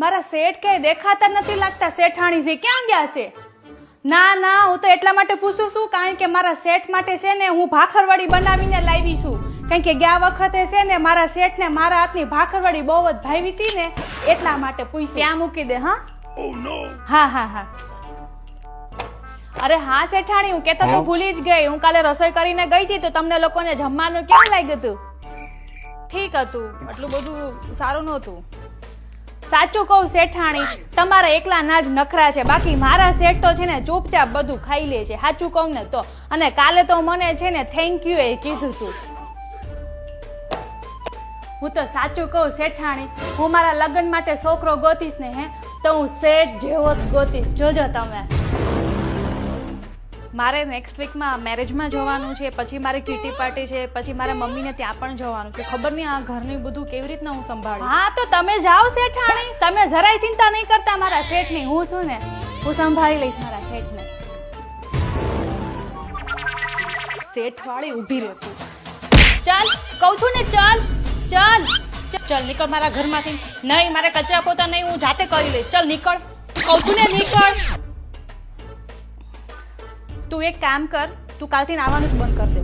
મારા શેઠ કઈ દેખાતા નથી લાગતા. શેઠાણીજી ક્યાં ગયા છે? ના ના, હું તો એટલા માટે પૂછું છું કારણ કે મારા શેઠ માટે છે ને હું ભાખરવડી બનાવીને લાવી છું. કારણ કે ગયા વખતે છે ને મારા શેઠને મારા હાથની ભાખરવડી બહુ જ ભાવી હતી ને, એટલા માટે પૂછ્યું. ત્યાં મૂકી દે. હા હા હા હા. અરે હા શેઠાણી, હું કેતા તો ભૂલી જ ગઈ. હું કાલે રસોઈ કરીને ગઈ હતી તો તમને લોકોને જમવાનું કેવું લાગ્યું હતું? ઠીક હતું, એટલું બધું સારું નહોતું. સાચું કહું શેઠાણી, તમારા એકલા ના જ નખરા છે, બાકી મારા શેઠ તો છે ને ચૂપચાપ બધું ખાઈ લે છે. સાચું કહું ને તો. અને કાલે તો મને છે ને થેન્ક યુ એ કીધું તું. હું તો સાચું કહું શેઠાણી, હું મારા લગ્ન માટે છોકરો ગોતીશ ને તો હું શેઠ જેવો જ ગોતીશ. જોજો તમે. મારે નેક્સ્ટ વીકમાં મેરેજમાં જવાનું છે, પછી મારે કીટી પાર્ટી છે, પછી મારા મમ્મીને ત્યાં પણ જવાનું છે. ખબર નહીં આ ઘરનું બધું કેવી રીતના હું સંભાળીશ. હા તો તમે જાઓ શેઠાણી, તમે જરાય ચિંતા નહીં કરતા મારા શેઠની. હું છું ને, હું સંભાળી લઈશ મારા શેઠને. શેઠવાળી ઊભી રહેતી. ચાલ કહું છું ને, ચાલ ચાલ ચાલ નીકળ મારા ઘરમાંથી. નહીં, મારે કચરા પોતા નહીં, હું જાતે કરી લઈશ. ચાલ નીકળ, કહું છું ને નીકળ. તું એક કામ કર, તું કાલથી આવવાનું જ બંધ કરી દે.